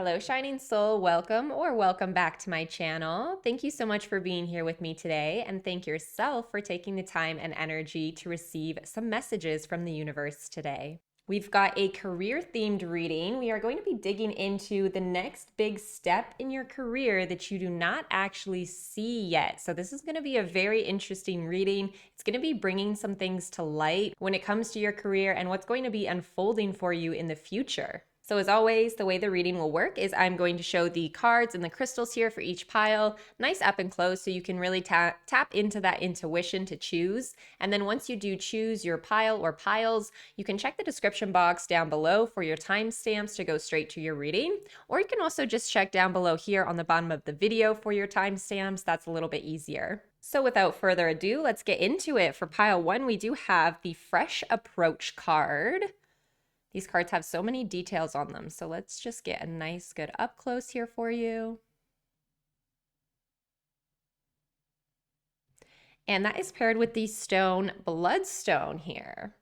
Hello, Shining Soul. Welcome or welcome back to my channel. Thank you so much for being here with me today, and thank yourself for taking the time and energy to receive some messages from the universe today. We've got a career-themed reading. We are going to be digging into the next big step in your career that you do not actually see yet. So this is going to be a very interesting reading. It's going to be bringing some things to light when it comes to your career and what's going to be unfolding for you in the future. So as always, the way the reading will work is I'm going to show the cards and the crystals here for each pile, nice up and close, so you can really tap into that intuition to choose. And then once you do choose your pile or piles, you can check the description box down below for your timestamps to go straight to your reading. Or you can also just check down below here on the bottom of the video for your timestamps. That's a little bit easier. So without further ado, let's get into it. For pile 1, we do have the Fresh Approach card. These cards have so many details on them, so let's just get a nice good up close here for you. And that is paired with the stone Bloodstone here.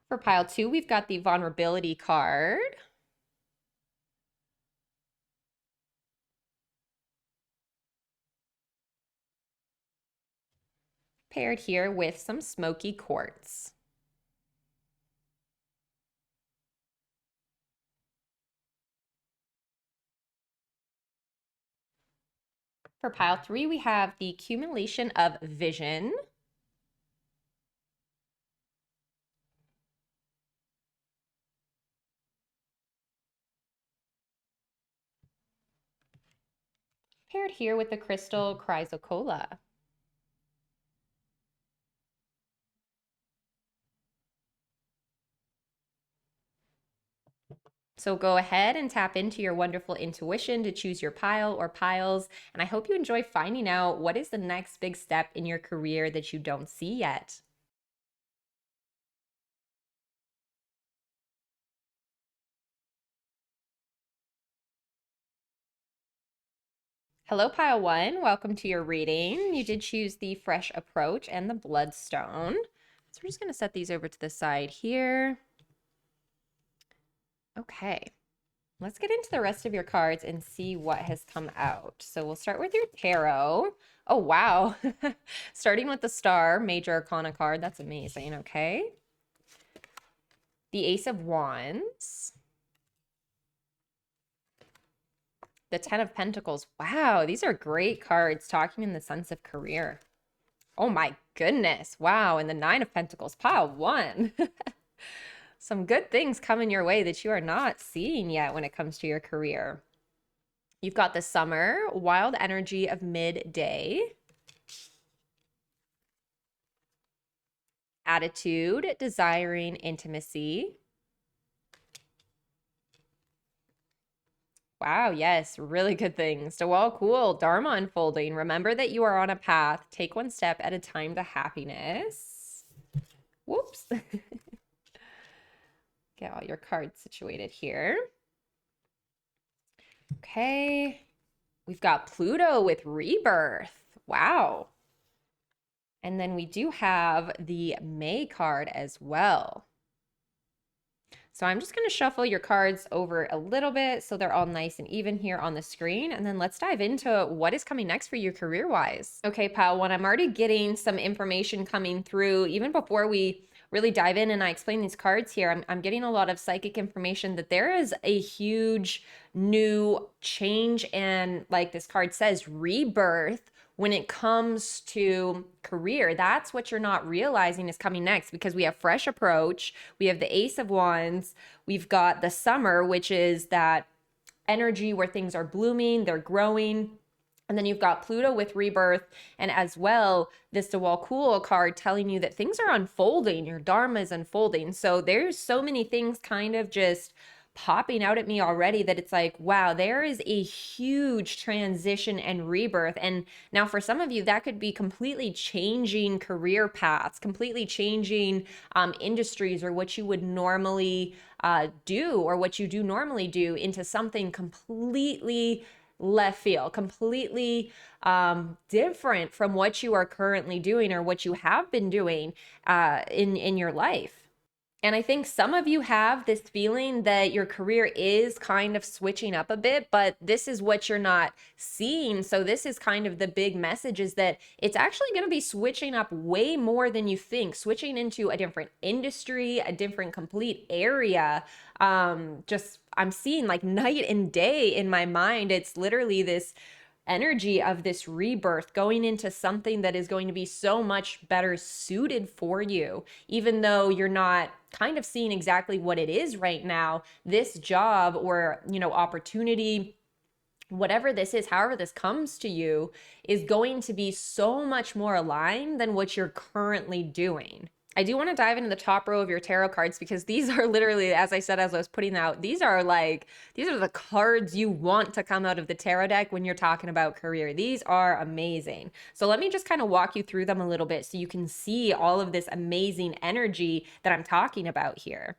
For pile 2, we've got the Vulnerability card. Paired here with some Smoky Quartz. For pile 3, we have the Accumulation of Vision. Paired here with the crystal Chrysocolla. So go ahead and tap into your wonderful intuition to choose your pile or piles, and I hope you enjoy finding out what is the next big step in your career that you don't see yet. Hello, pile 1. Welcome to your reading. You did choose the Fresh Approach and the Bloodstone. So we're just going to set these over to the side here. Okay, let's get into the rest of your cards and see what has come out. So we'll start with your tarot. Oh, wow. Starting with the Star Major Arcana card. That's amazing. Okay. The Ace of Wands. The Ten of Pentacles. Wow, these are great cards talking in the sense of career. Oh my goodness. Wow, and the Nine of Pentacles, pile 1. Some good things coming your way that you are not seeing yet when it comes to your career. You've got the Summer, Wild Energy of Midday. Attitude, Desiring Intimacy. Wow, yes, really good things. 𝙍𝙀𝘼𝘼𝑍𝑐, Dharma unfolding. Remember that you are on a path. Take one step at a time to happiness. Whoops. Get all your cards situated here. Okay. We've got Pluto with Rebirth. Wow. And then we do have the May card as well. So I'm just going to shuffle your cards over a little bit so they're all nice and even here on the screen. And then let's dive into what is coming next for you career-wise. Okay, pile 1, I'm already getting some information coming through even before we really dive in and I explain these cards here. I'm getting a lot of psychic information that there is a huge new change and, like this card says, rebirth when it comes to career. That's what you're not realizing is coming next, because we have Fresh Approach, we have the Ace of Wands, we've got the Summer, which is that energy where things are blooming, they're growing. And then you've got Pluto with Rebirth, and as well, this 𝙍𝙀𝘼𝑍𝑐 card telling you that things are unfolding, your Dharma is unfolding. So there's so many things kind of just popping out at me already that it's like, wow, there is a huge transition and rebirth. And now for some of you, that could be completely changing career paths, completely changing industries or what you would normally do or what you do normally do into something completely left field, completely different from what you are currently doing or what you have been doing in your life. And I think some of you have this feeling that your career is kind of switching up a bit, but this is what you're not seeing. So this is kind of the big message, is that it's actually going to be switching up way more than you think, switching into a different industry, a different complete area. Just I'm seeing like night and day in my mind. It's literally this energy of this rebirth going into something that is going to be so much better suited for you, even though you're not kind of seeing exactly what it is right now. This job or, opportunity, whatever this is, however this comes to you, is going to be so much more aligned than what you're currently doing. I do want to dive into the top row of your tarot cards, because these are literally, as I said, as I was putting out, these are the cards you want to come out of the tarot deck when you're talking about career. These are amazing. So let me just kind of walk you through them a little bit so you can see all of this amazing energy that I'm talking about here.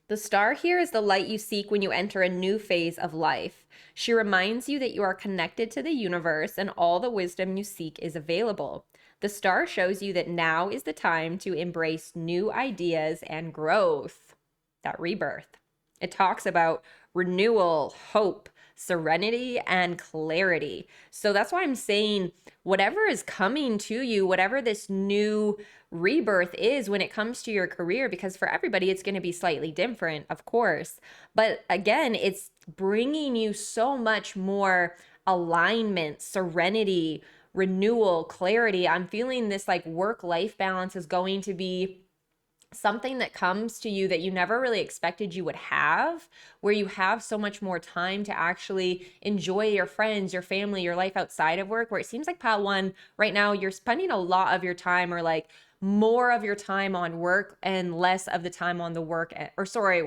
The star here is the light you seek when you enter a new phase of life. She reminds you that you are connected to the universe and all the wisdom you seek is available. The star shows you that now is the time to embrace new ideas and growth, that rebirth. It talks about renewal, hope, serenity, and clarity. So that's why I'm saying whatever is coming to you, whatever this new rebirth is when it comes to your career, because for everybody it's going to be slightly different, of course. But again, it's bringing you so much more alignment, serenity, renewal, clarity. I'm feeling this like work-life balance is going to be something that comes to you that you never really expected you would have, where you have so much more time to actually enjoy your friends, your family, your life outside of work, where it seems like pile one right now, you're spending a lot of your time, or like more of your time on work and less of the time on the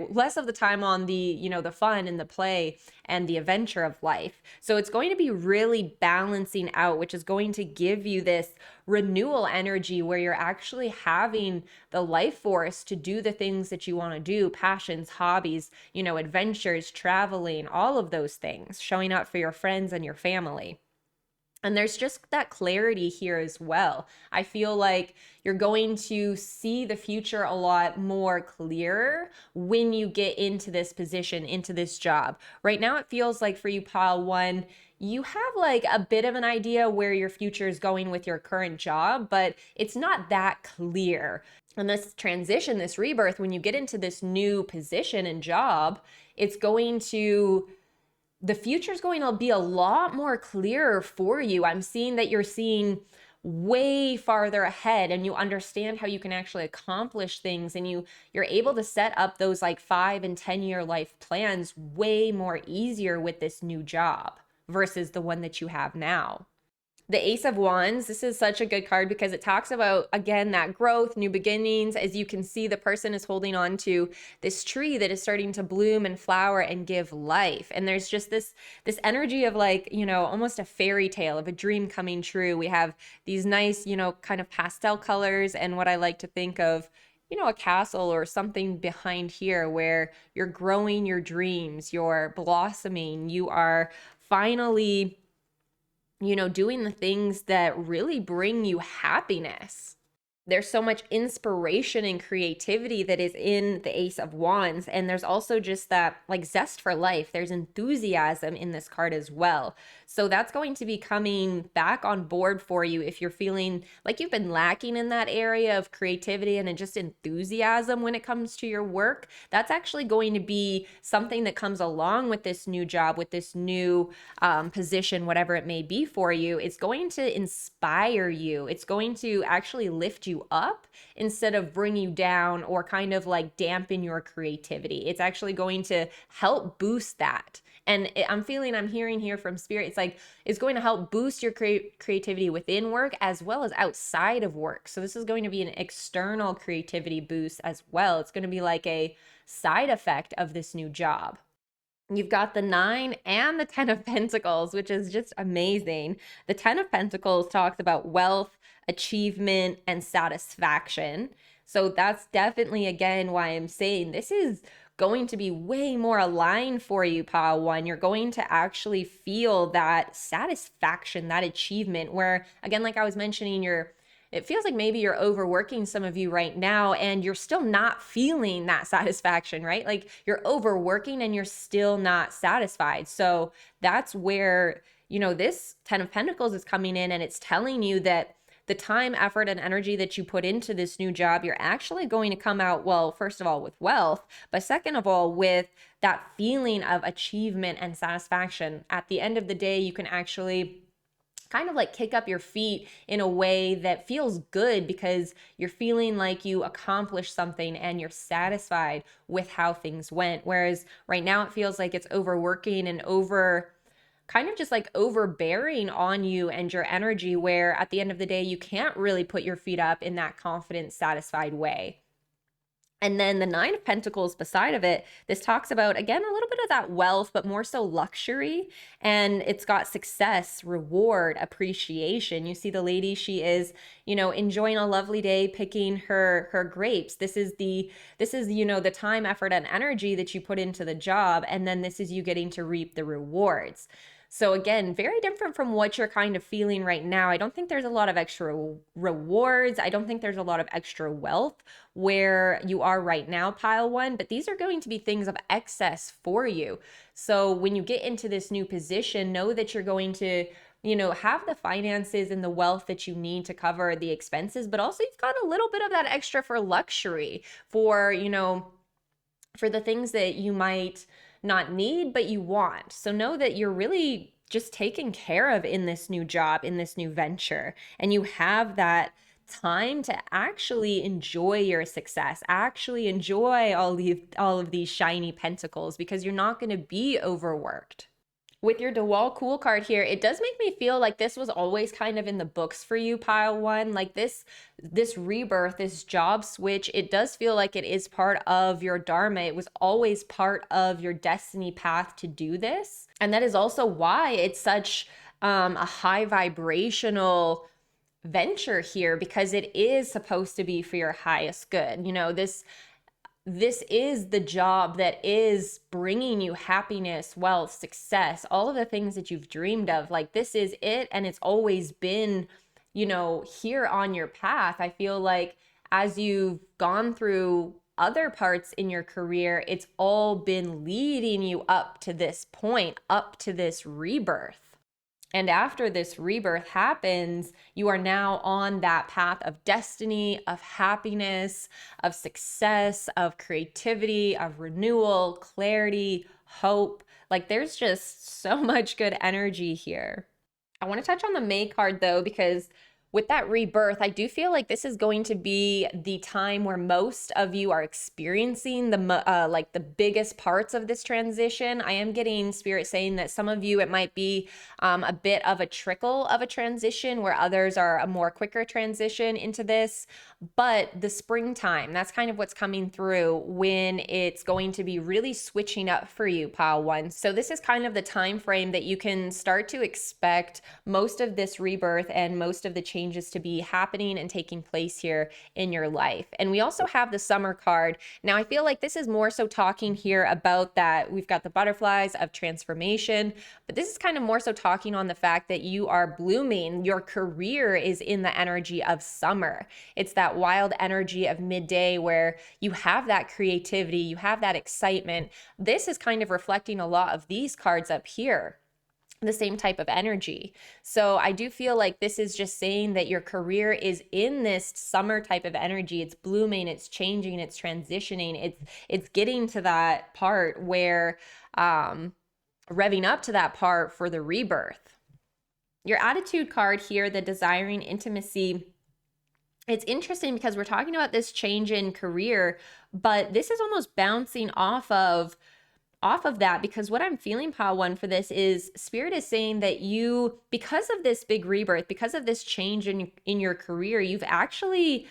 less of the time on the, the fun and the play and the adventure of life. So it's going to be really balancing out, which is going to give you this renewal energy where you're actually having the life force to do the things that you want to do, passions, hobbies, adventures, traveling, all of those things, showing up for your friends and your family. And there's just that clarity here as well. I feel like you're going to see the future a lot more clear when you get into this position, into this job. Right now, it feels like for you, pile one, you have like a bit of an idea where your future is going with your current job, but it's not that clear. And this transition, this rebirth, when you get into this new position and job, the future is going to be a lot more clearer for you. I'm seeing that you're seeing way farther ahead, and you understand how you can actually accomplish things, and you're able to set up those like 5 and 10-year life plans way more easier with this new job versus the one that you have now. The Ace of Wands, this is such a good card because it talks about, again, that growth, new beginnings. As you can see, the person is holding on to this tree that is starting to bloom and flower and give life. And there's just this energy of like, almost a fairy tale of a dream coming true. We have these nice, kind of pastel colors, and what I like to think of, a castle or something behind here where you're growing your dreams, you're blossoming, you are finally doing the things that really bring you happiness. There's so much inspiration and creativity that is in the Ace of Wands. And there's also just that like zest for life. There's enthusiasm in this card as well. So that's going to be coming back on board for you if you're feeling like you've been lacking in that area of creativity and just enthusiasm when it comes to your work. That's actually going to be something that comes along with this new job, with this new position, whatever it may be for you. It's going to inspire you. It's going to actually lift you up instead of bring you down or kind of like dampen your creativity. It's actually going to help boost that. And I'm hearing here from Spirit, it's going to help boost your creativity within work as well as outside of work. So this is going to be an external creativity boost as well. It's going to be like a side effect of this new job. You've got the 9 and the 10 of Pentacles, which is just amazing. The 10 of Pentacles talks about wealth, achievement, and satisfaction. So that's definitely, again, why I'm saying this is going to be way more aligned for you, pile one. You're going to actually feel that satisfaction, that achievement where, again, like I was mentioning, it feels like maybe you're overworking some of you right now and you're still not feeling that satisfaction, right? Like you're overworking and you're still not satisfied. So that's where, this 10 of Pentacles is coming in, and it's telling you that the time, effort, and energy that you put into this new job, you're actually going to come out, well, first of all, with wealth, but second of all, with that feeling of achievement and satisfaction. At the end of the day, you can actually kind of like kick up your feet in a way that feels good because you're feeling like you accomplished something and you're satisfied with how things went. Whereas right now it feels like it's overworking and kind of just like overbearing on you and your energy, where at the end of the day, you can't really put your feet up in that confident, satisfied way. And then the 9 of Pentacles beside of it, this talks about, again, a little bit of that wealth, but more so luxury. And it's got success, reward, appreciation. You see the lady, she is, enjoying a lovely day, picking her grapes. This is the time, effort, and energy that you put into the job. And then this is you getting to reap the rewards. So again, very different from what you're kind of feeling right now. I don't think there's a lot of extra rewards. I don't think there's a lot of extra wealth where you are right now, pile one, but these are going to be things of excess for you. So when you get into this new position, know that you're going to have the finances and the wealth that you need to cover the expenses, but also you've got a little bit of that extra for luxury, for the things that you might not need, but you want. So know that you're really just taken care of in this new job, in this new venture, and you have that time to actually enjoy your success, actually enjoy all of these shiny pentacles, because you're not going to be overworked. With your 𝙍𝙀𝘼𝘼 card here, it does make me feel like this was always kind of in the books for you, pile one. Like this rebirth, this job switch, it does feel like it is part of your dharma. It was always part of your destiny path to do this. And that is also why it's such a high vibrational venture here, because it is supposed to be for your highest good. This is the job that is bringing you happiness, wealth, success, all of the things that you've dreamed of. Like this is it. And it's always been, here on your path. I feel like as you've gone through other parts in your career, it's all been leading you up to this point, up to this rebirth. And after this rebirth happens, you are now on that path of destiny, of happiness, of success, of creativity, of renewal, clarity, hope. Like there's just so much good energy here. I want to touch on the May card though, because with that rebirth, I do feel like this is going to be the time where most of you are experiencing the biggest parts of this transition. I am getting spirit saying that some of you, it might be a bit of a trickle of a transition, where others are a more quicker transition into this. But the springtime, that's kind of what's coming through when it's going to be really switching up for you, pile one. So this is kind of the time frame that you can start to expect most of this rebirth and most of the changes to be happening and taking place here in your life. And we also have the summer card. Now I feel like this is more so talking here about that we've got the butterflies of transformation, but this is kind of more so talking on the fact that you are blooming. Your career is in the energy of summer. It's that wild energy of midday where you have that creativity, you have that excitement. This is kind of reflecting a lot of these cards up here, the same type of energy. So I do feel like this is just saying that your career is in this summer type of energy. It's blooming, it's changing, it's transitioning. It's getting to that part where revving up to that part for the rebirth. Your attitude card here, the desiring intimacy. It's interesting because we're talking about this change in career, but this is almost bouncing off of that, because what I'm feeling, pile one, for this is spirit is saying that you, because of this big rebirth, because of this change in your career, you've actually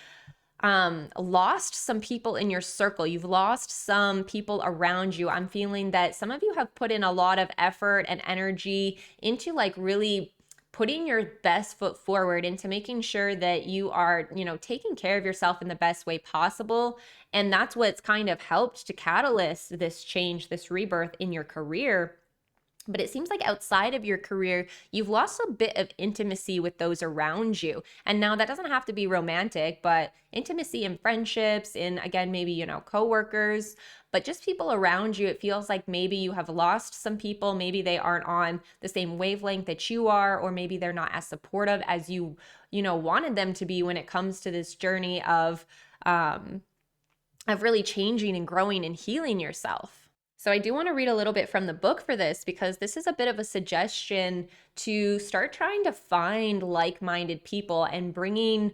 lost some people in your circle. You've lost some people around you. I'm feeling that some of you have put in a lot of effort and energy into like really putting your best foot forward, into making sure that you are, taking care of yourself in the best way possible. And that's what's kind of helped to catalyst this change, this rebirth in your career. But it seems like outside of your career, you've lost a bit of intimacy with those around you. And now that doesn't have to be romantic, but intimacy in friendships, in, again, maybe, coworkers, but just people around you. It feels like maybe you have lost some people. Maybe they aren't on the same wavelength that you are, or maybe they're not as supportive as you wanted them to be when it comes to this journey of really changing and growing and healing yourself. So I do want to read a little bit from the book for this, because this is a bit of a suggestion to start trying to find like-minded people and bringing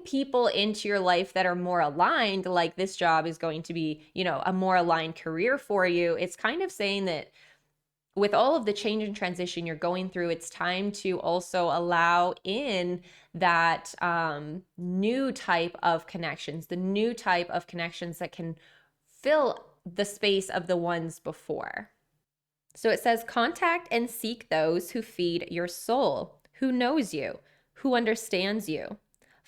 people into your life that are more aligned. Like, this job is going to be, a more aligned career for you. It's kind of saying that with all of the change and transition you're going through, it's time to also allow in that new type of connections, the new type of connections that can fill the space of the ones before. So it says, contact and seek those who feed your soul, who knows you, who understands you.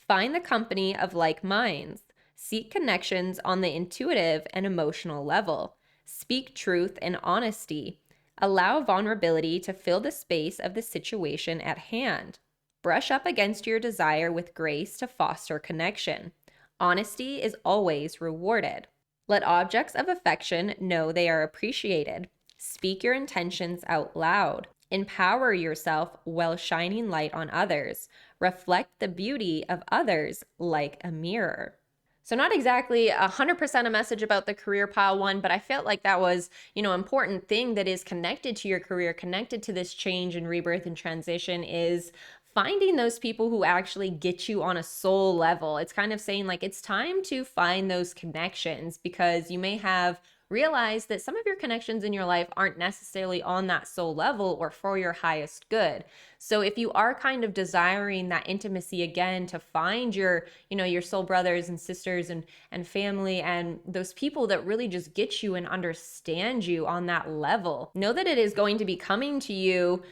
Find the company of like minds. Seek connections on the intuitive and emotional level. Speak truth and honesty. Allow vulnerability to fill the space of the situation at hand. Brush up against your desire with grace to foster connection. Honesty is always rewarded. Let objects of affection know they are appreciated. Speak your intentions out loud. Empower yourself while shining light on others. Reflect the beauty of others like a mirror. So not exactly 100% a message about the career, pile one, but I felt like that was, important thing that is connected to your career, connected to this change and rebirth and transition, is finding those people who actually get you on a soul level. It's kind of saying, like, it's time to find those connections, because you may have realized that some of your connections in your life aren't necessarily on that soul level or for your highest good. So if you are kind of desiring that intimacy again, to find your, your soul brothers and sisters and family, and those people that really just get you and understand you on that level, know that it is going to be coming to you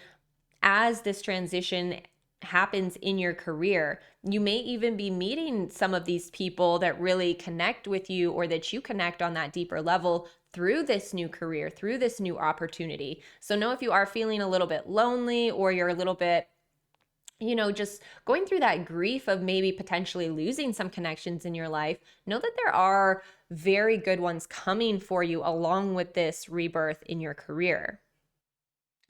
as this transition happens in your career. You may even be meeting some of these people that really connect with you, or that you connect on that deeper level through this new career, through this new opportunity. So know if you are feeling a little bit lonely, or you're a little bit, just going through that grief of maybe potentially losing some connections in your life, know that there are very good ones coming for you along with this rebirth in your career.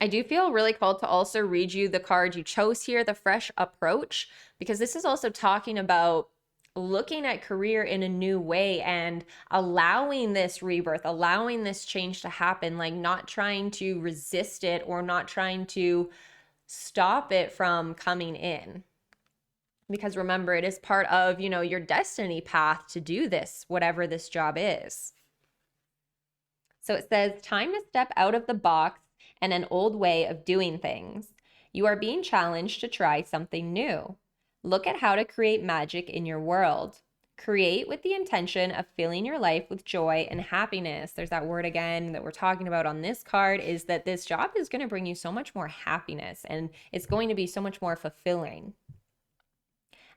I do feel really called to also read you the card you chose here, the Fresh Approach, because this is also talking about looking at career in a new way and allowing this rebirth, allowing this change to happen, like not trying to resist it or not trying to stop it from coming in. Because remember, it is part of, your destiny path to do this, whatever this job is. So it says, time to step out of the box and an old way of doing things. You are being challenged to try something new. Look at how to create magic in your world. Create with the intention of filling your life with joy and happiness. There's that word again that we're talking about on this card, is that this job is going to bring you so much more happiness, and it's going to be so much more fulfilling.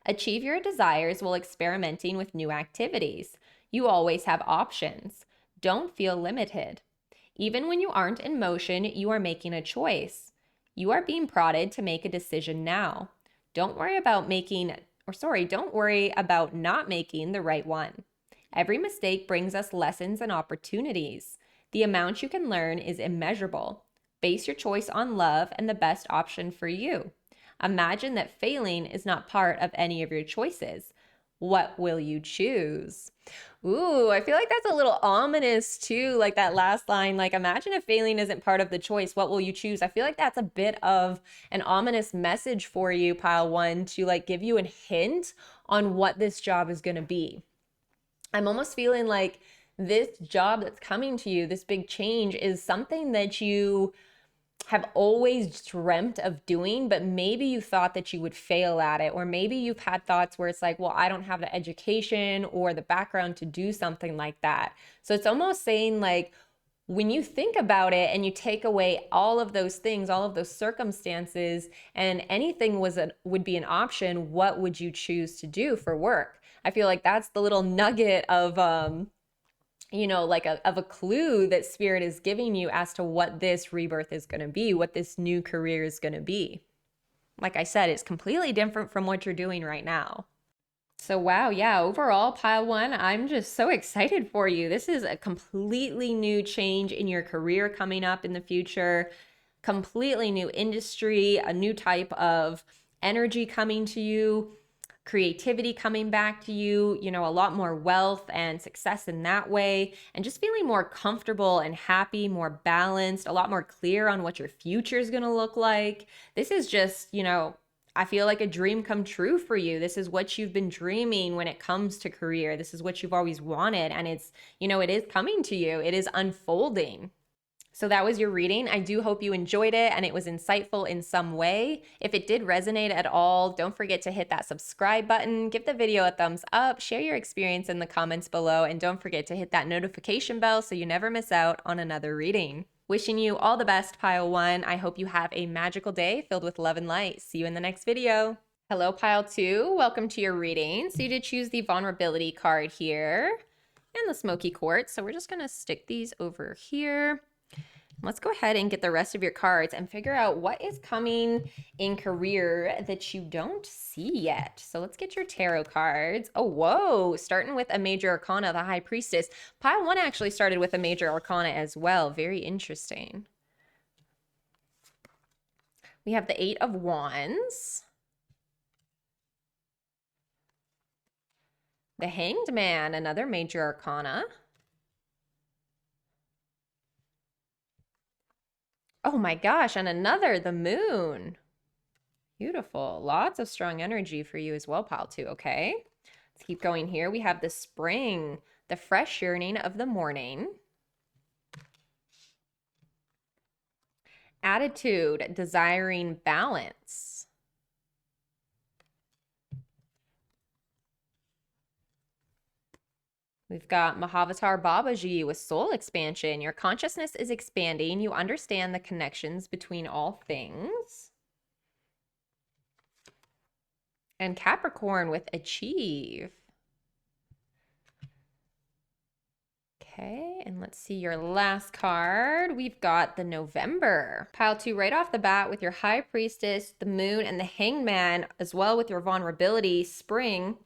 Achieve your desires while experimenting with new activities. You always have options. Don't feel limited. Even when you aren't in motion, you are making a choice. You are being prodded to make a decision now. Don't worry about not making the right one. Every mistake brings us lessons and opportunities. The amount you can learn is immeasurable. Base your choice on love and the best option for you. Imagine that failing is not part of any of your choices. What will you choose? Ooh, I feel like that's a little ominous too, like that last line, like imagine if failing isn't part of the choice, what will you choose? I feel like that's a bit of an ominous message for you, pile one, to like give you a hint on what this job is going to be. I'm almost feeling like this job that's coming to you, this big change, is something that you have always dreamt of doing, but maybe you thought that you would fail at it, or maybe you've had thoughts where it's like, well, I don't have the education or the background to do something like that. So it's almost saying like, when you think about it and you take away all of those things, all of those circumstances, and anything would be an option, what would you choose to do for work? I feel like that's the little nugget of like of a clue that spirit is giving you as to what this rebirth is going to be, what this new career is going to be. Like I said, it's completely different from what you're doing right now. So wow, yeah, overall, pile one, I'm just so excited for you. This is a completely new change in your career coming up in the future, completely new industry, a new type of energy coming to you, creativity coming back to you, a lot more wealth and success in that way, and just feeling more comfortable and happy, more balanced, a lot more clear on what your future is going to look like. This is just, I feel like a dream come true for you. This is what you've been dreaming when it comes to career. This is what you've always wanted. And it's, it is coming to you. It is unfolding. So that was your reading. I do hope you enjoyed it and it was insightful in some way. If it did resonate at all, don't forget to hit that subscribe button, give the video a thumbs up, share your experience in the comments below, and don't forget to hit that notification bell so you never miss out on another reading. Wishing you all the best, pile one. I hope you have a magical day filled with love and light. See you in the next video. Hello, pile two. Welcome to your reading. So you did choose the vulnerability card here and the Smoky Quartz. So we're just going to stick these over here. Let's go ahead and get the rest of your cards and figure out what is coming in career that you don't see yet. So let's get your tarot cards. Oh, whoa, starting with a major arcana, the High Priestess. Pile one actually started with a major arcana as well. Very interesting. We have the Eight of Wands. The Hanged Man, another major arcana. Oh my gosh, and another, the Moon. Beautiful. Lots of strong energy for you as well, pile two, okay? Let's keep going here. We have the Spring, the fresh yearning of the morning. Attitude, desiring balance. We've got Mahavatar Babaji with soul expansion. Your consciousness is expanding. You understand the connections between all things. And Capricorn with achieve. Okay, and let's see your last card. We've got the November. Pile two right off the bat with your High Priestess, the Moon, and the Hanged Man, as well with your vulnerability, Spring.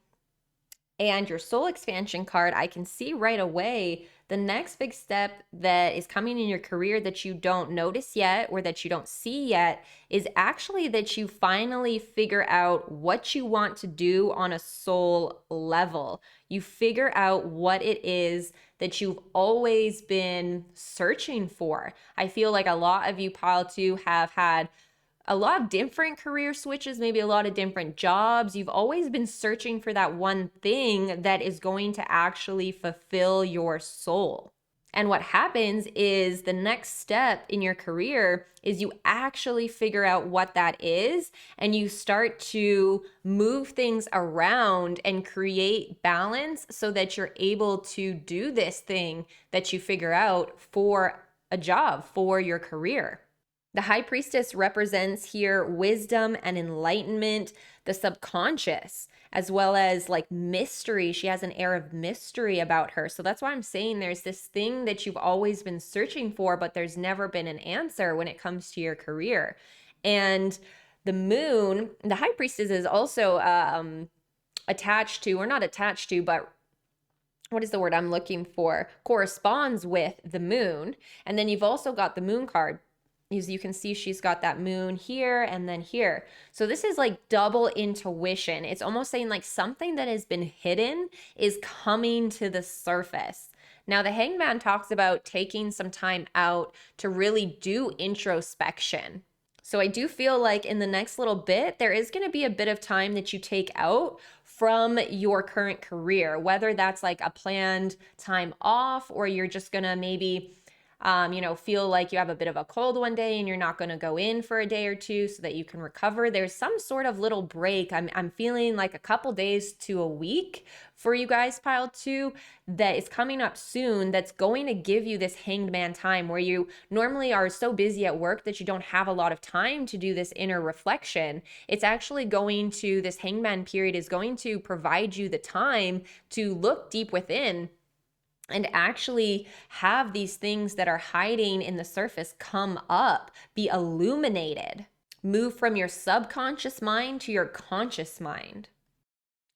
And your soul expansion card, I can see right away the next big step that is coming in your career that you don't notice yet or that you don't see yet is actually that you finally figure out what you want to do on a soul level. You figure out what it is that you've always been searching for. I feel like a lot of you, pile two, have had a lot of different career switches, maybe a lot of different jobs. You've always been searching for that one thing that is going to actually fulfill your soul. And what happens is the next step in your career is you actually figure out what that is and you start to move things around and create balance so that you're able to do this thing that you figure out for a job, for your career. The High Priestess represents here wisdom and enlightenment, the subconscious, as well as like mystery. She has an air of mystery about her. So that's why I'm saying there's this thing that you've always been searching for, but there's never been an answer when it comes to your career. And the Moon, the High Priestess is also attached to, or not attached to, but what is the word I'm looking for? Corresponds with the Moon. And then you've also got the Moon card. As you can see, she's got that moon here and then here. So this is like double intuition. It's almost saying like something that has been hidden is coming to the surface. Now, the Hanged Man talks about taking some time out to really do introspection. So I do feel like in the next little bit, there is going to be a bit of time that you take out from your current career, whether that's like a planned time off or you're just going to maybe feel like you have a bit of a cold one day and you're not going to go in for a day or two so that you can recover. There's some sort of little break. I'm feeling like a couple days to a week for you guys, pile 2, that is coming up soon, that's going to give you this hanged man time where you normally are so busy at work that you don't have a lot of time to do this inner reflection. It's actually going to, this hanged man period is going to provide you the time to look deep within and actually have these things that are hiding in the surface come up, be illuminated, move from your subconscious mind to your conscious mind.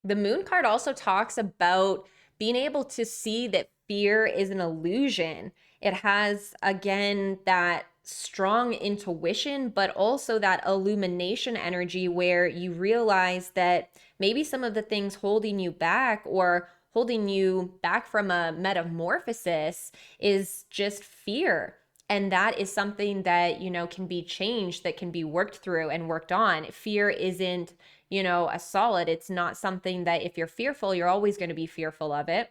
The moon card also talks about being able to see that fear is an illusion. It has, again, that strong intuition, but also that illumination energy where you realize that maybe some of the things holding you back or holding you back from a metamorphosis is just fear. And that is something that, can be changed, that can be worked through and worked on. Fear isn't, a solid. It's not something that if you're fearful, you're always going to be fearful of it.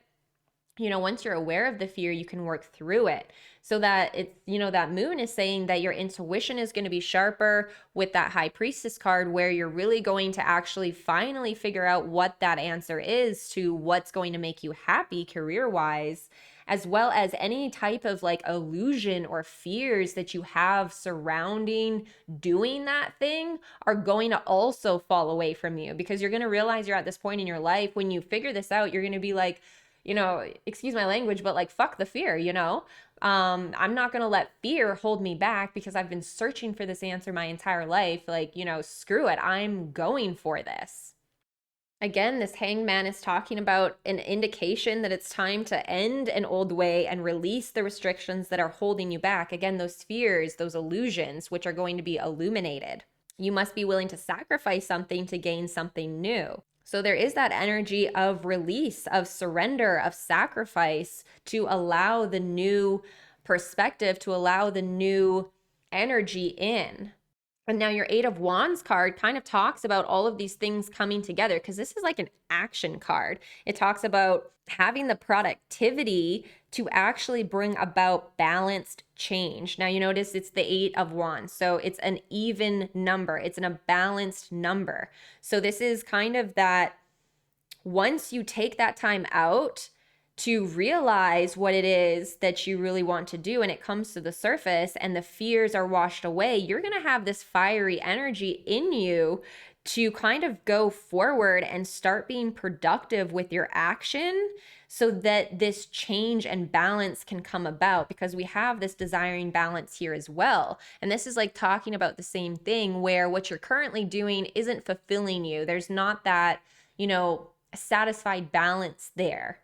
Once you're aware of the fear, you can work through it. So that it's, that moon is saying that your intuition is going to be sharper with that high priestess card, where you're really going to actually finally figure out what that answer is to what's going to make you happy career-wise, as well as any type of like illusion or fears that you have surrounding doing that thing are going to also fall away from you, because you're going to realize you're at this point in your life when you figure this out, you're going to be like, excuse my language, but like, fuck the fear, I'm not going to let fear hold me back because I've been searching for this answer my entire life. Like, screw it. I'm going for this. Again, this hanged man is talking about an indication that it's time to end an old way and release the restrictions that are holding you back. Again, those fears, those illusions, which are going to be illuminated. You must be willing to sacrifice something to gain something new. So there is that energy of release, of surrender, of sacrifice to allow the new perspective, to allow the new energy in. And now your 8 of Wands card kind of talks about all of these things coming together, because this is like an action card. It talks about having the productivity to actually bring about balanced change. Now you notice it's the 8 of Wands. So it's an even number. It's a balanced number. So this is kind of that once you take that time out to realize what it is that you really want to do and it comes to the surface and the fears are washed away, you're going to have this fiery energy in you to kind of go forward and start being productive with your action so that this change and balance can come about, because we have this desiring balance here as well. And this is like talking about the same thing where what you're currently doing isn't fulfilling you. There's not that, satisfied balance there.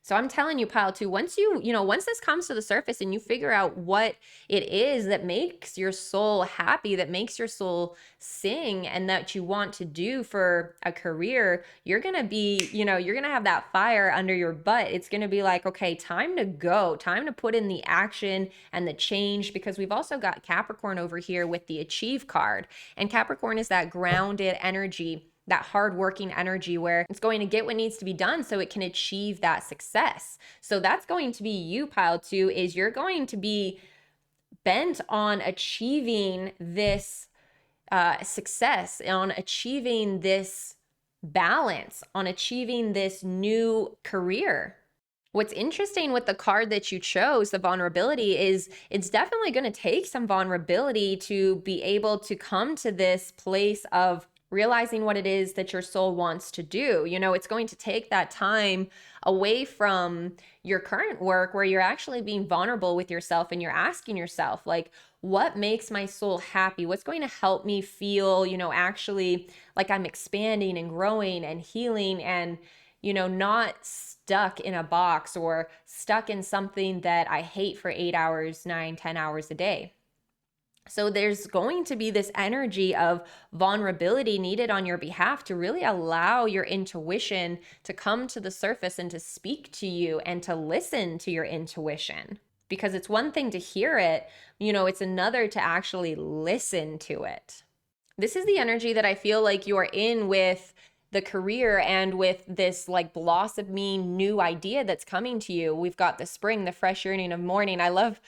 So I'm telling you, pile 2, once this comes to the surface and you figure out what it is that makes your soul happy, that makes your soul sing, and that you want to do for a career, you're going to be, you're going to have that fire under your butt. It's going to be like, okay, time to go, time to put in the action and the change, because we've also got Capricorn over here with the Achieve card. And Capricorn is that grounded energy, that hardworking energy where it's going to get what needs to be done so it can achieve that success. So that's going to be you, pile 2, is you're going to be bent on achieving this success, on achieving this balance, on achieving this new career. What's interesting with the card that you chose, the vulnerability, is it's definitely going to take some vulnerability to be able to come to this place of realizing what it is that your soul wants to do. It's going to take that time away from your current work where you're actually being vulnerable with yourself and you're asking yourself, like, what makes my soul happy? What's going to help me feel, actually like I'm expanding and growing and healing and, not stuck in a box or stuck in something that I hate for 8 hours, 9, 10 hours a day. So there's going to be this energy of vulnerability needed on your behalf to really allow your intuition to come to the surface and to speak to you and to listen to your intuition. Because it's one thing to hear it, it's another to actually listen to it. This is the energy that I feel like you are in with the career and with this like blossoming new idea that's coming to you. We've got the spring, the fresh yearning of morning. I love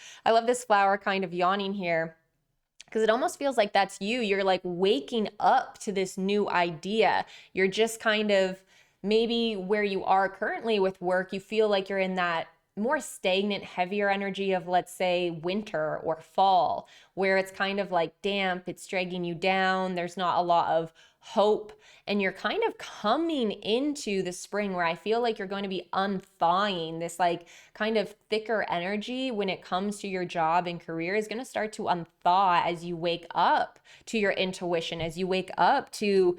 this flower kind of yawning here, because it almost feels like that's you. You're like waking up to this new idea. You're just kind of maybe where you are currently with work, you feel like you're in that more stagnant, heavier energy of, let's say, winter or fall, where it's kind of like damp, it's dragging you down, there's not a lot of hope, and you're kind of coming into the spring where I feel like you're going to be unthawing. This like kind of thicker energy when it comes to your job and career is going to start to unthaw as you wake up to your intuition, as you wake up to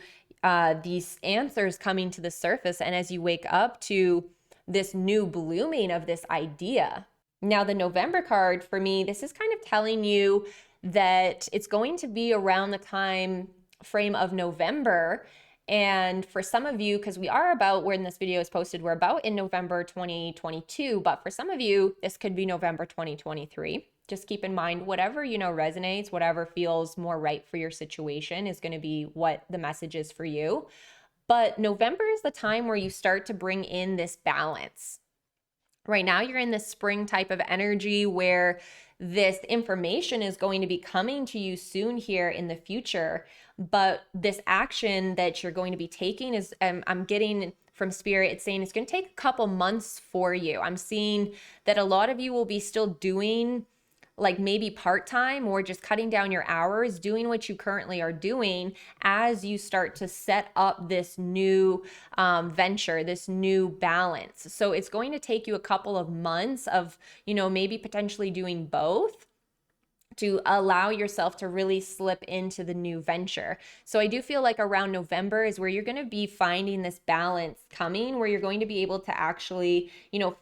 these answers coming to the surface, and as you wake up to this new blooming of this idea. Now, the November card for me, this is kind of telling you that it's going to be around the time frame of November. And for some of you, because we are about, when this video is posted, we're about in November 2022, but for some of you, this could be November 2023. Just keep in mind, whatever, resonates, whatever feels more right for your situation is going to be what the message is for you. But November is the time where you start to bring in this balance. Right now, you're in this spring type of energy where this information is going to be coming to you soon here in the future. But this action that you're going to be taking is, I'm getting from Spirit, it's saying it's going to take a couple months for you. I'm seeing that a lot of you will be still doing like maybe part-time or just cutting down your hours, doing what you currently are doing as you start to set up this new venture, this new balance. So it's going to take you a couple of months of, maybe potentially doing both to allow yourself to really slip into the new venture. So I do feel like around November is where you're going to be finding this balance coming, where you're going to be able to actually,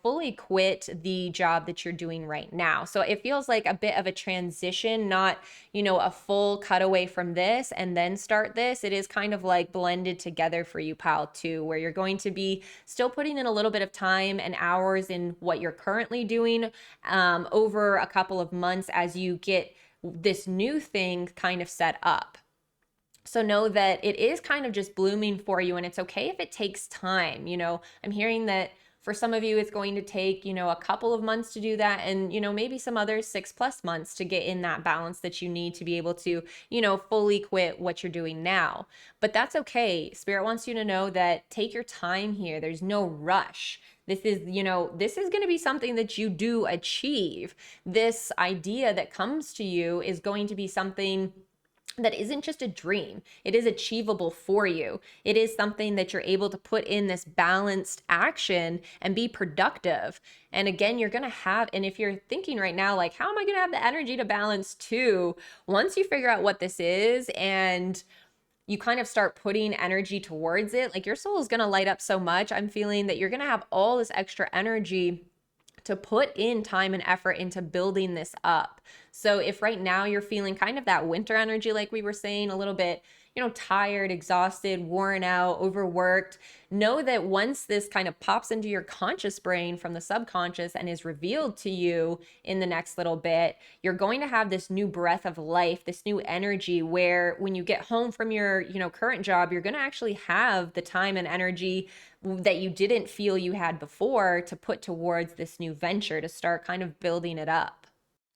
fully quit the job that you're doing right now. So it feels like a bit of a transition, not, a full cutaway from this and then start this. It is kind of like blended together for you, pal, too, where you're going to be still putting in a little bit of time and hours in what you're currently doing over a couple of months as you get this new thing kind of set up. So know that it is kind of just blooming for you, and it's okay if it takes time. I'm hearing that for some of you, it's going to take, a couple of months to do that, and, maybe some others 6+ months to get in that balance that you need to be able to, fully quit what you're doing now. But that's okay. Spirit wants you to know that take your time here. There's no rush. This is, this is going to be something that you do achieve. This idea that comes to you is going to be something that isn't just a dream. It is achievable for you. It is something that you're able to put in this balanced action and be productive. And again, you're going to have, and if you're thinking right now, like, how am I going to have the energy to balance too? Once you figure out what this is and you kind of start putting energy towards it, like your soul is going to light up so much. I'm feeling that you're going to have all this extra energy to put in time and effort into building this up. So if right now you're feeling kind of that winter energy, like we were saying, a little bit, tired, exhausted, worn out, overworked, know that once this kind of pops into your conscious brain from the subconscious and is revealed to you in the next little bit, you're going to have this new breath of life, this new energy where when you get home from your, current job, you're going to actually have the time and energy that you didn't feel you had before to put towards this new venture, to start kind of building it up.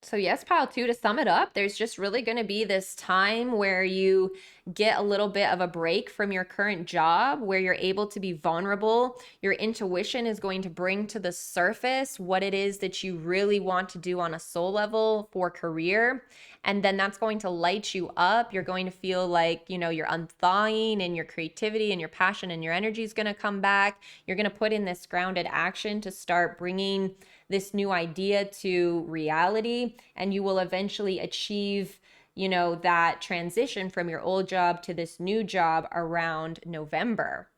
So yes, pile 2, to sum it up, there's just really going to be this time where you get a little bit of a break from your current job, where you're able to be vulnerable. Your intuition is going to bring to the surface what it is that you really want to do on a soul level for career. And then that's going to light you up. You're going to feel like, you're unthawing, and your creativity and your passion and your energy is going to come back. You're going to put in this grounded action to start bringing this new idea to reality, and you will eventually achieve, that transition from your old job to this new job around November.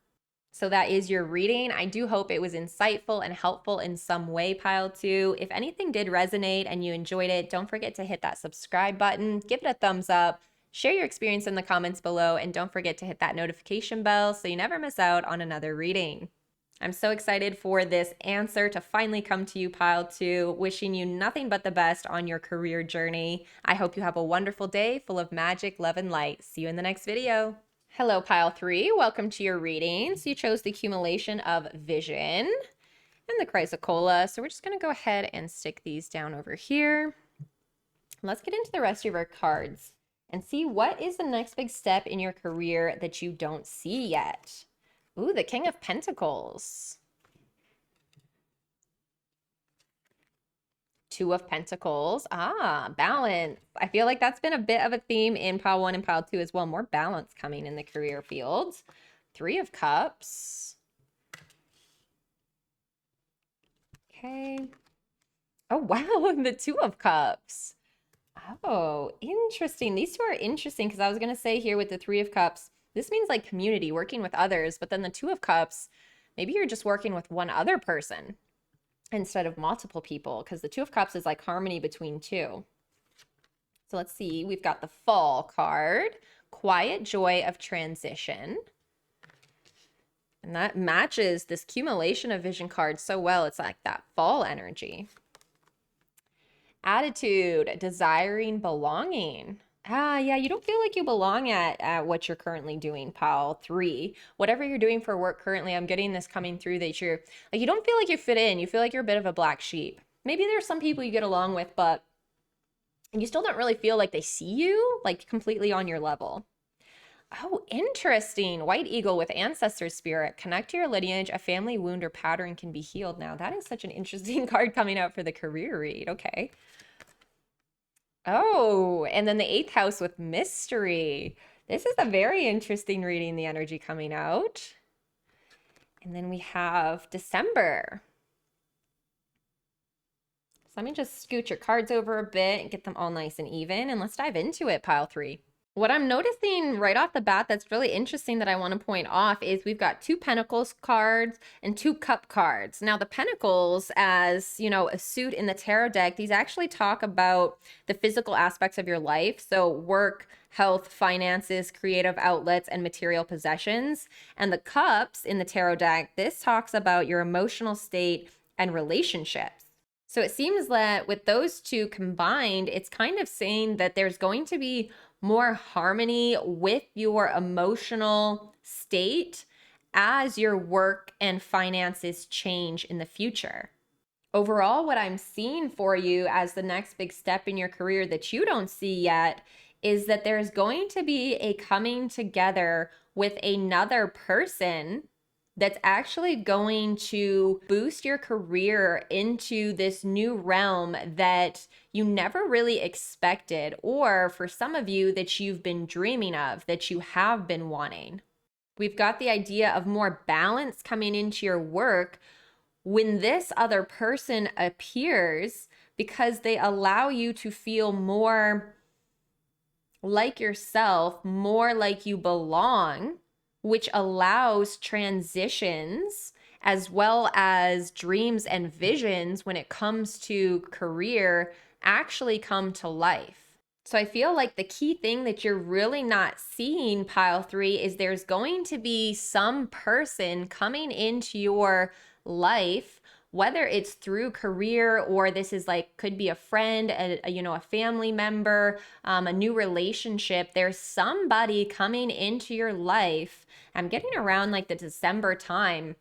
So that is your reading. I do hope it was insightful and helpful in some way, pile 2. If anything did resonate and you enjoyed it, don't forget to hit that subscribe button, give it a thumbs up, share your experience in the comments below, and don't forget to hit that notification bell so you never miss out on another reading. I'm so excited for this answer to finally come to you, pile 2. Wishing you nothing but the best on your career journey. I hope you have a wonderful day full of magic, love, and light. See you in the next video. Hello, pile 3. Welcome to your reading. So you chose the accumulation of vision and the Chrysocolla. So we're just going to go ahead and stick these down over here. Let's get into the rest of our cards and see what is the next big step in your career that you don't see yet. Ooh, the King of Pentacles. Two of Pentacles. Balance. I feel like that's been a bit of a theme in pile 1 and pile 2 as well. More balance coming in the career field. Three of Cups. Okay. Oh, wow. The Two of Cups. Oh, interesting. These two are interesting because I was going to say here with the Three of Cups, this means like community, working with others. But then the Two of Cups, maybe you're just working with one other person instead of multiple people, because the Two of Cups is like harmony between two. So let's see. We've got the Fall card, quiet joy of transition. And that matches this accumulation of vision card so well. It's like that fall energy. Attitude, desiring belonging. Yeah, you don't feel like you belong at what you're currently doing, pile 3. Whatever you're doing for work currently, I'm getting this coming through that you're like, you don't feel like you fit in. You feel like you're a bit of a black sheep. Maybe there's some people you get along with, but you still don't really feel like they see you like completely on your level. Oh, interesting. White eagle with ancestor spirit. Connect to your lineage. A family wound or pattern can be healed. Now, that is such an interesting card coming out for the career read. Okay. Oh, and then the 8th house with mystery. This is a very interesting reading, the energy coming out. And then we have December. So let me just scoot your cards over a bit and get them all nice and even. And let's dive into it, pile 3. What I'm noticing right off the bat that's really interesting that I want to point off is we've got 2 Pentacles cards and 2 Cup cards. Now the Pentacles, as you know, a suit in the tarot deck, these actually talk about the physical aspects of your life. So work, health, finances, creative outlets, and material possessions. And the Cups in the tarot deck, this talks about your emotional state and relationships. So it seems that with those two combined, it's kind of saying that there's going to be more harmony with your emotional state as your work and finances change in the future. Overall, what I'm seeing for you as the next big step in your career that you don't see yet is that there's going to be a coming together with another person that's actually going to boost your career into this new realm that you never really expected, or for some of you that you've been dreaming of, that you have been wanting. We've got the idea of more balance coming into your work when this other person appears, because they allow you to feel more like yourself, more like you belong, which allows transitions as well as dreams and visions when it comes to career actually come to life. So I feel like the key thing that you're really not seeing, pile 3, is there's going to be some person coming into your life, whether it's through career or this is like, could be a friend, a family member, a new relationship. There's somebody coming into your life. I'm getting around like the December time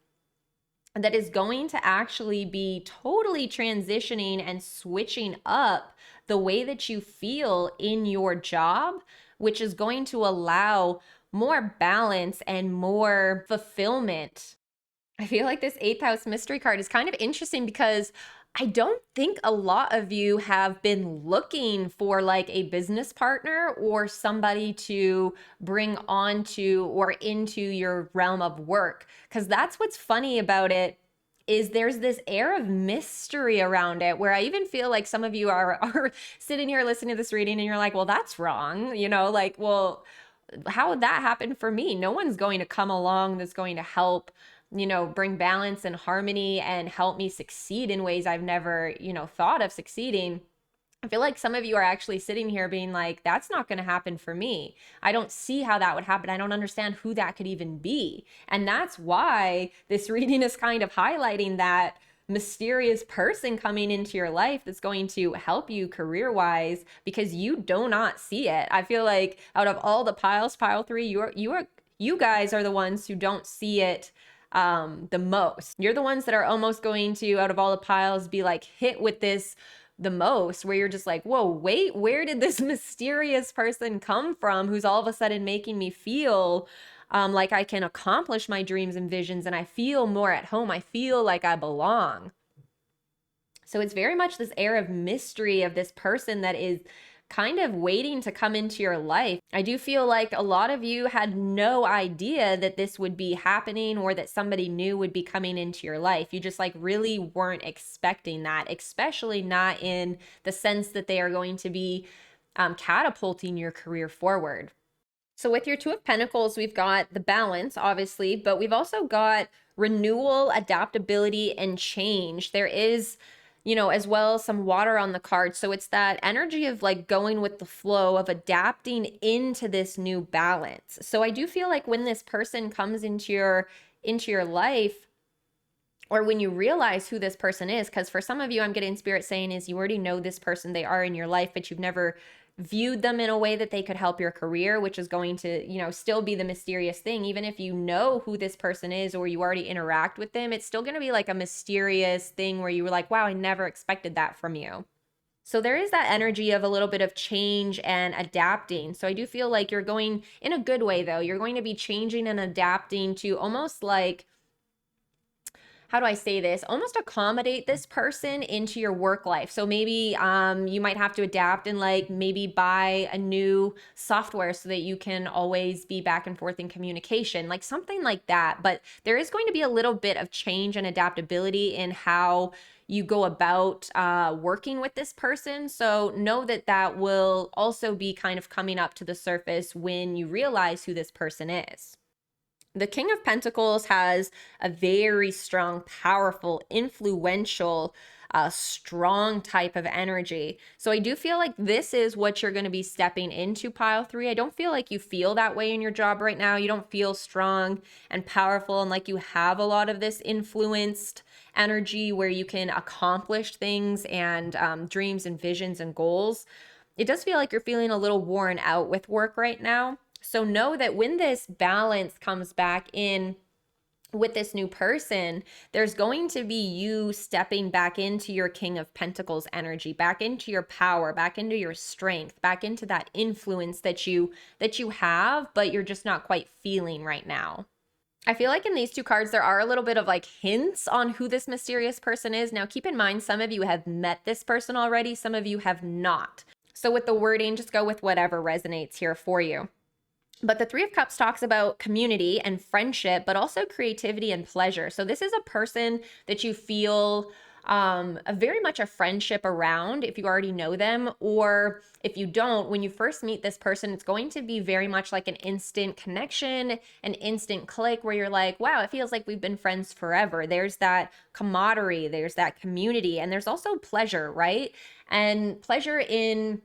that is going to actually be totally transitioning and switching up the way that you feel in your job, which is going to allow more balance and more fulfillment. I feel like this 8th house mystery card is kind of interesting because I don't think a lot of you have been looking for like a business partner or somebody to bring onto or into your realm of work. Because that's what's funny about it, is there's this air of mystery around it where I even feel like some of you are sitting here listening to this reading and you're like, well, that's wrong. Well, how would that happen for me? No one's going to come along that's going to help bring balance and harmony and help me succeed in ways I've never, thought of succeeding. I feel like some of you are actually sitting here being like, that's not going to happen for me. I don't see how that would happen. I don't understand who that could even be. And that's why this reading is kind of highlighting that mysterious person coming into your life that's going to help you career-wise, because you do not see it. I feel like out of all the piles, pile 3, you guys are the ones who don't see it the most. You're the ones that are almost going to, out of all the piles, be like hit with this the most, where you're just like, whoa, wait, where did this mysterious person come from who's all of a sudden making me feel like I can accomplish my dreams and visions, and I feel more at home. I feel like I belong. So it's very much this air of mystery of this person that is kind of waiting to come into your life. I do feel like a lot of you had no idea that this would be happening, or that somebody new would be coming into your life. You just like really weren't expecting that, especially not in the sense that they are going to be catapulting your career forward. So with your Two of Pentacles, we've got the balance, obviously, but we've also got renewal, adaptability, and change. There is, you know, as well, some water on the card. So it's that energy of like going with the flow, of adapting into this new balance. So I do feel like when this person comes into your life, or when you realize who this person is, because for some of you, I'm getting Spirit saying is you already know this person, they are in your life, but you've never viewed them in a way that they could help your career, which is going to, you know, still be the mysterious thing. Even if you know who this person is, or you already interact with them, it's still going to be like a mysterious thing where you were like, wow, I never expected that from you. So there is that energy of a little bit of change and adapting. So I do feel like you're going in a good way, though. You're going to be changing and adapting to almost like, how do I say this? Almost accommodate this person into your work life. So maybe you might have to adapt and like maybe buy a new software so that you can always be back and forth in communication, like something like that. But there is going to be a little bit of change and adaptability in how you go about working with this person. So know that that will also be kind of coming up to the surface when you realize who this person is. The King of Pentacles has a very strong, powerful, influential, strong type of energy. So I do feel like this is what you're going to be stepping into, pile 3. I don't feel like you feel that way in your job right now. You don't feel strong and powerful and like you have a lot of this influenced energy where you can accomplish things and dreams and visions and goals. It does feel like you're feeling a little worn out with work right now. So know that when this balance comes back in with this new person, there's going to be you stepping back into your King of Pentacles energy, back into your power, back into your strength, back into that influence that you have, but you're just not quite feeling right now. I feel like in these two cards, there are a little bit of like hints on who this mysterious person is. Now, keep in mind, some of you have met this person already, some of you have not. So with the wording, just go with whatever resonates here for you. But the Three of Cups talks about community and friendship, but also creativity and pleasure. So this is a person that you feel very much a friendship around if you already know them, or if you don't, when you first meet this person, it's going to be very much like an instant connection, an instant click where you're like, wow, it feels like we've been friends forever. There's that camaraderie, there's that community, and there's also pleasure, right? And pleasure in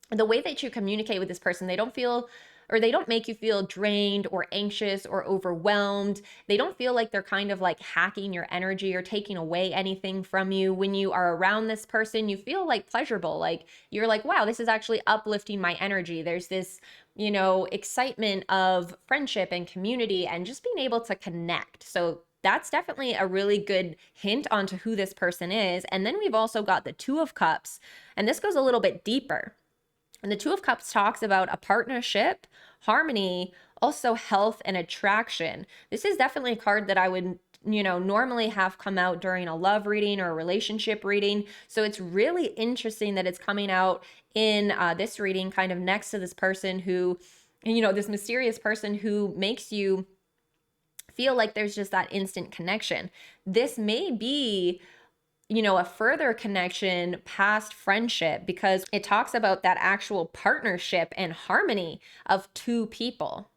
the way that you communicate with this person. They don't feel, or they don't make you feel drained or anxious or overwhelmed. They don't feel like they're kind of like hacking your energy or taking away anything from you. When you are around this person, you feel like pleasurable. Like you're like, wow, this is actually uplifting my energy. There's this, you know, excitement of friendship and community and just being able to connect. So that's definitely a really good hint onto who this person is. And then we've also got the Two of Cups, and this goes a little bit deeper. And the Two of Cups talks about a partnership, harmony, also health and attraction. This is definitely a card that I would, you know, normally have come out during a love reading or a relationship reading. So it's really interesting that it's coming out in this reading kind of next to this person who, you know, this mysterious person who makes you feel like there's just that instant connection. This may be, you know, a further connection past friendship, because it talks about that actual partnership and harmony of two people.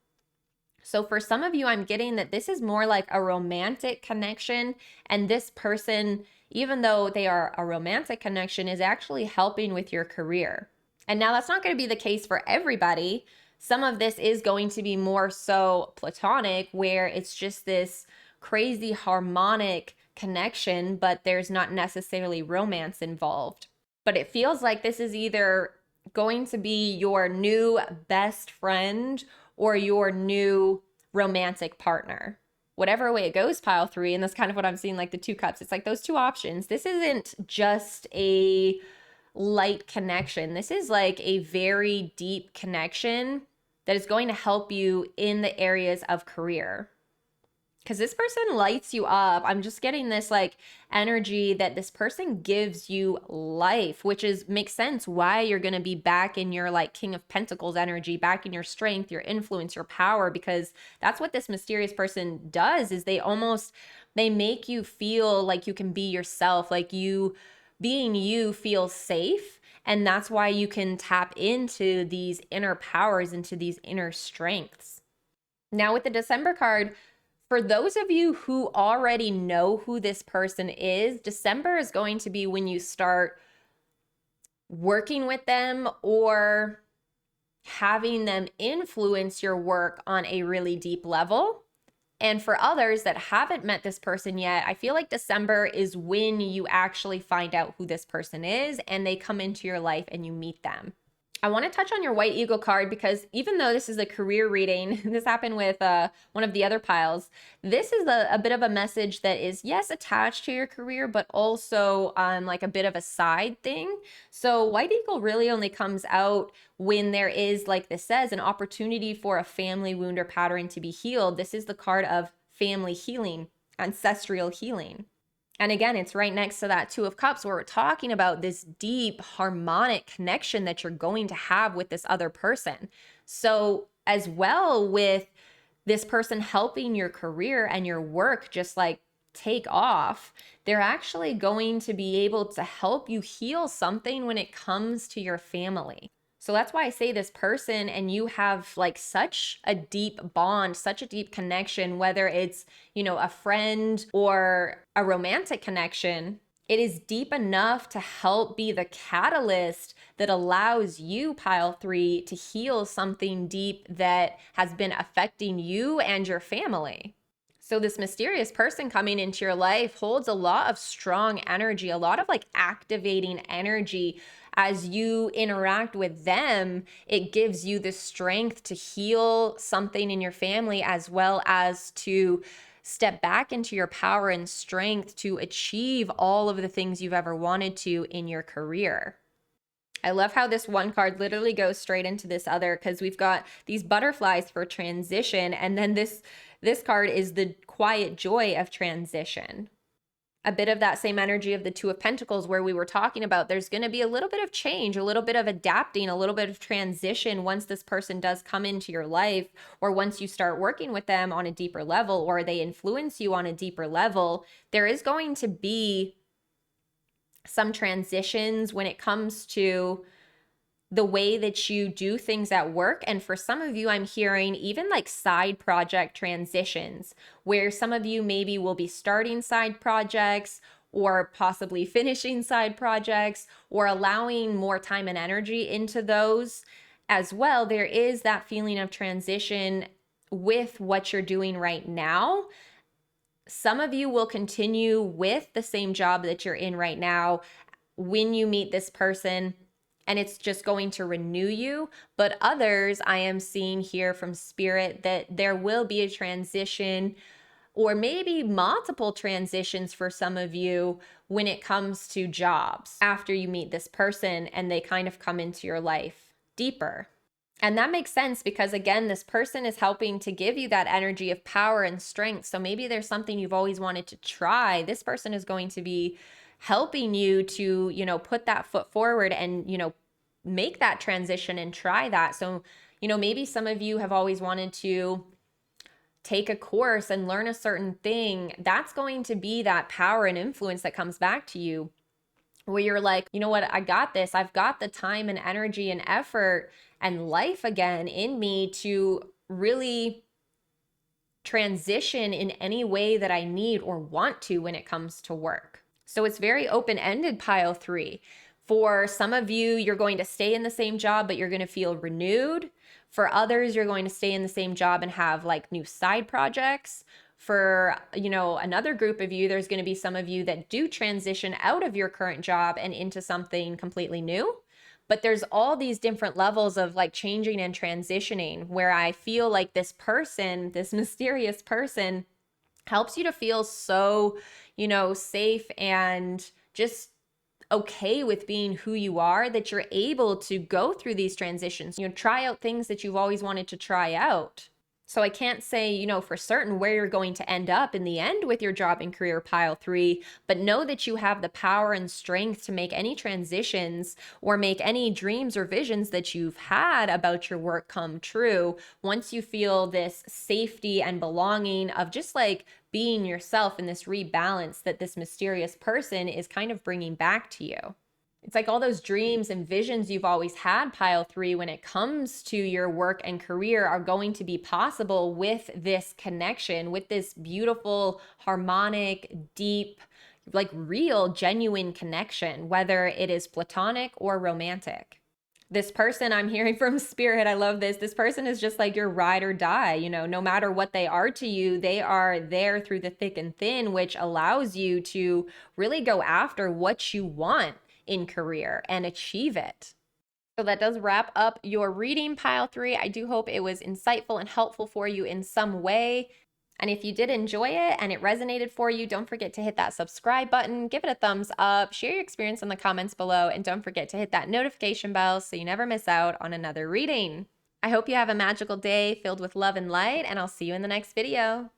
So for some of you, I'm getting that this is more like a romantic connection, and this person, even though they are a romantic connection, is actually helping with your career. And now that's not going to be the case for everybody. Some of this is going to be more so platonic, where it's just this crazy harmonic connection, but there's not necessarily romance involved. But it feels like this is either going to be your new best friend or your new romantic partner. Whatever way it goes, pile 3, and that's kind of what I'm seeing, like the 2 cups. It's like those 2 options. This isn't just a light connection. This is like a very deep connection that is going to help you in the areas of career. Because this person lights you up. I'm just getting this like energy that this person gives you life, which is makes sense why you're going to be back in your like King of Pentacles energy, back in your strength, your influence, your power, because that's what this mysterious person does. Is they make you feel like you can be yourself, like you being you feels safe. And that's why you can tap into these inner powers, into these inner strengths. Now with the December card, for those of you who already know who this person is, December is going to be when you start working with them or having them influence your work on a really deep level. And for others that haven't met this person yet, I feel like December is when you actually find out who this person is and they come into your life and you meet them. I want to touch on your White Eagle card because even though this is a career reading, this happened with one of the other piles, this is a bit of a message that is, yes, attached to your career, but also like a bit of a side thing. So White Eagle really only comes out when there is, like this says, an opportunity for a family wound or pattern to be healed. This is the card of family healing, ancestral healing. And again, it's right next to that 2 of Cups where we're talking about this deep harmonic connection that you're going to have with this other person. So as well with this person helping your career and your work just like take off, they're actually going to be able to help you heal something when it comes to your family. So that's why I say this person and you have like such a deep bond, such a deep connection, whether it's, you know, a friend or a romantic connection, it is deep enough to help be the catalyst that allows you, pile 3, to heal something deep that has been affecting you and your family. So this mysterious person coming into your life holds a lot of strong energy, a lot of like activating energy. As you interact with them, it gives you the strength to heal something in your family, as well as to step back into your power and strength to achieve all of the things you've ever wanted to in your career. I love how this one card literally goes straight into this other, because we've got these butterflies for transition, and then this card is the quiet joy of transition. A bit of that same energy of the 2 of Pentacles where we were talking about there's going to be a little bit of change, a little bit of adapting, a little bit of transition once this person does come into your life, or once you start working with them on a deeper level, or they influence you on a deeper level. There is going to be some transitions when it comes to the way that you do things at work. And for some of you, I'm hearing even like side project transitions, where some of you maybe will be starting side projects or possibly finishing side projects or allowing more time and energy into those as well. There is that feeling of transition with what you're doing right now. Some of you will continue with the same job that you're in right now when you meet this person, and it's just going to renew you. But others, I am seeing here from Spirit that there will be a transition, or maybe multiple transitions for some of you when it comes to jobs after you meet this person and they kind of come into your life deeper. And that makes sense because, again, this person is helping to give you that energy of power and strength. So maybe there's something you've always wanted to try. This person is going to be helping you to, you know, put that foot forward and, you know, make that transition and try that. So, you know, maybe some of you have always wanted to take a course and learn a certain thing. That's going to be that power and influence that comes back to you, where you're like, you know what, I got this. I've got the time and energy and effort and life again in me to really transition in any way that I need or want to when it comes to work. So it's very open-ended, pile 3. For some of you, you're going to stay in the same job, but you're going to feel renewed. For others, you're going to stay in the same job and have like new side projects. For, you know, another group of you, there's going to be some of you that do transition out of your current job and into something completely new. But there's all these different levels of like changing and transitioning where I feel like this person, this mysterious person, helps you to feel so, safe and just okay with being who you are, that you're able to go through these transitions, try out things that you've always wanted to try out. So I can't say, for certain where you're going to end up in the end with your job and career pile 3, but know that you have the power and strength to make any transitions or make any dreams or visions that you've had about your work come true once you feel this safety and belonging of just like being yourself in this rebalance that this mysterious person is kind of bringing back to you. It's like all those dreams and visions you've always had, pile 3, when it comes to your work and career are going to be possible with this connection, with this beautiful, harmonic, deep, like real, genuine connection, whether it is platonic or romantic. This person I'm hearing from Spirit, I love this. This person is just like your ride or die, no matter what they are to you, they are there through the thick and thin, which allows you to really go after what you want in career and achieve it. So that does wrap up your reading, pile 3. I do hope it was insightful and helpful for you in some way. And if you did enjoy it and it resonated for you, don't forget to hit that subscribe button, give it a thumbs up, share your experience in the comments below, and don't forget to hit that notification bell so you never miss out on another reading. I hope you have a magical day filled with love and light, and I'll see you in the next video.